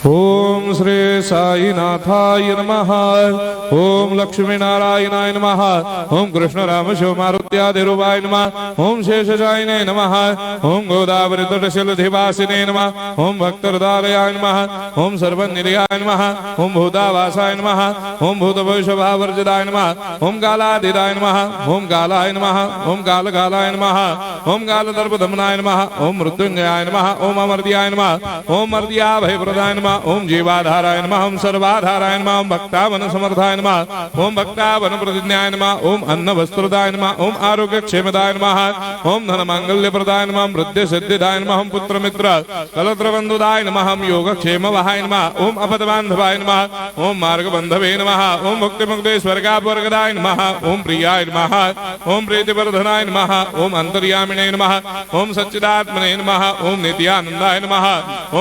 ओम श्री साईनाथाय नमः। ओम लक्ष्मी नारायणाय नमः। ओम कृष्ण राम शिव मारुत्यादिरूपाय नमः। ओम शेषशायिने नमः। ओम गोदावरी तटशिलधिवासिने नमः। ओम भक्तहृदयाय नमः। ओम सर्वनिलयाय नमः। ओम भूतावासाय नमः। ओम भूतभविष्यभावर्जिताय नमः। ओम कालाधीराय नमः। ओम कालाय नमः। ओम कालकालाय नमः। ओम कालदर्पदमनाय नमः। ओम मृत्युंजयाय नमः। ओम अमर्त्याय नमः। ओम मर्त्याभयप्रदाय नमः। ओम जीवाधाराय नमः। ओम सर्वाधाराय नमः। ओम भक्तावन समर्थाय नमः। ओम भक्तावन प्रतिज्ञाय नमः। ओम अन्न वस्त्रदाय नमः। ओम आरोग्य क्षेमदाय नमः। ओम धन मांगल्य प्रदाय नमः। ओम वृद्धि सिद्धिदाय नमः। ओम पुत्र मित्र कलत्र बंधुदाय नमः। ओम योग क्षेम वहाय नमः। ओम अपद बांधवाय नमः। ओम मार्ग बंधवे नमः। ओम मुक्ति मुक्ति स्वर्गापवर्गदाय नमः। ओम प्रियाय नमः। ओम प्रीतिवर्धनाय नमः। ओम अंतर्यामिने नमः। ओम सच्चिदात्मने नमः। ओम नित्यानंदाय नमः।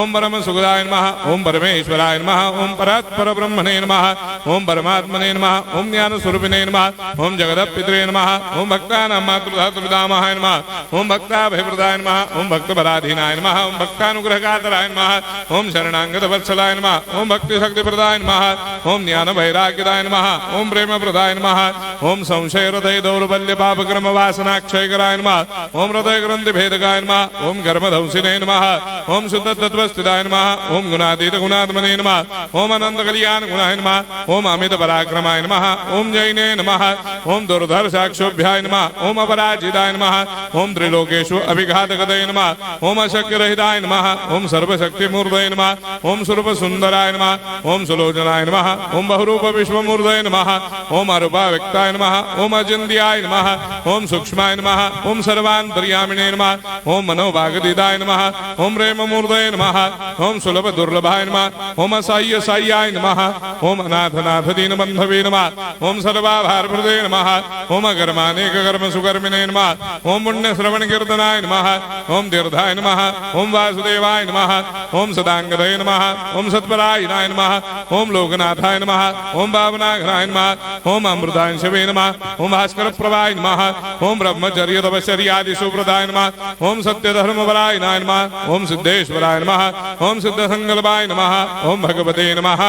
ओम परम सुखदाय नमः। ओम परमेश्वराय नमः। ओम परात्पर ब्रह्मणे नमः। ओम परमात्मने नमः। ओम ज्ञान स्वरूपिणे नमः। ओम जगदपितरे नमः। ओम भक्तानां मातृधातृपितामहाय नमः। ओम भक्ताभयप्रदाय नमः। ओम भक्तपराधीनाय नमः। ओम भक्तानुग्रहकातराय नमः। ओम शरणागत वत्सलाय नमः। ओम भक्ति शक्ति प्रदाय नमः। ओम ज्ञान वैराग्यदाय नमः। ओम प्रेम प्रदाय नमः। ओम संशय हृदय दौर्बल्य पाप कर्म वासना क्षयकराय नमः। ओम हृदय ग्रंथि भेदकाय नमः। ओम कर्मधंसिने नमः। ओम शुद्ध तत्वस्थिताय नमः। ओम गुणातीत गुणात्मने नमः। ओम अनंत कल्याण गुणाय नमः। ओम अमित पराक्रमाय नमः। ओम जैने नमः। ओम दुर्धर साक्षोभ्याय नमः। ओम अपराजिताय नमः। ओम त्रिलोकेषु अभिघातगतये नमः। ओम अशक्य रहिताय नमः। ओम सर्वशक्ति मूर्तये नमः। ओम स्वरूप सुंदराय नमः। ओम सुलोचनाय नमः। ओम बहुरूप विश्वमूर्तये नमः। ओम अरूपाव्यक्ताय नमः। ओम अचिन्त्याय नमः। ओम सूक्ष्माय नमः। ओम सर्वान्तर्यामिने नमः। ओम मनोभागदिदाय नमः। ओम प्रेम मूर्तये नमः। ओम सुलभ दुर्लभाय नमः। ओम असह्य साह्याय नमः। ओम अनाथनाथ दीनबंधवे नमः। ओम सर्वाभारप्रदे नमः। ओम अकर्मानेक कर्म सुकर्मिणे नमः। ओम पुण्य श्रवण कीर्तनाय नमः। ओम तीर्थाय नमः। ओम वासुदेवाय नमः। ओम सदांगदये नमः। ओम सत्परायणाय नमः। ओम लोकनाथाय नमः। ओम भावनाघ्नाय नमः। ओम अमृतांशवे नमः। ओम भास्कर प्रभाय नमः। ओम ब्रह्मचर्य तपश्चर्यादि सुप्रदाय नमः। ओम सत्य धर्म बलायनाय नमः। ओम सिद्धेश्वराय नमः। ओम सिद्ध संकल्पाय नमः। ओम भगवते नमः।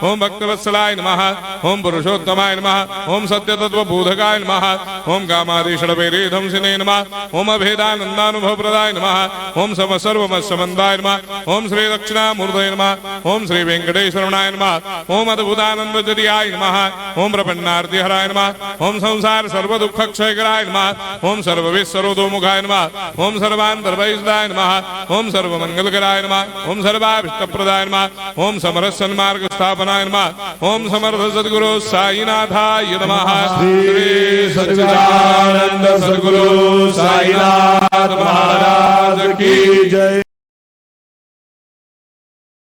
ओम भक्तवत्सलाय नमः। ओम पुरुषोत्तमाय नमः। ओम सत्य तत्व बोधकाय नमः। ओम कामादिषडवेदंसिने नमः। ओम अभेदानंदानुभव प्रदाय नमः। ओम सम सर्वमस्समन्दाय नमः। ओम श्री दक्षिणामूर्तये नमः। ओम श्री वेंकटेश्वरनाय नमः। ओम अद्भुतानंदजरियाय नमः। ओम प्रपन्नार्तिहराय नमः। ओम संसार सर्व दुख क्षयकराय नमः। ओम सर्वविस्सरोदोमुखाय नमः। ओम सर्वान्तर्वैसदाय नमः। ओम सर्वमंगलकराय नमः। ओम सर्वाभिष्टप्रदाय नमः। ओम समरस सन्मार्ग स्थापनाय नमः। ओम समर्थ सद्गुरु साईनाथाय नमः। श्री सच्चिदानंद सद्गुरु साईनाथ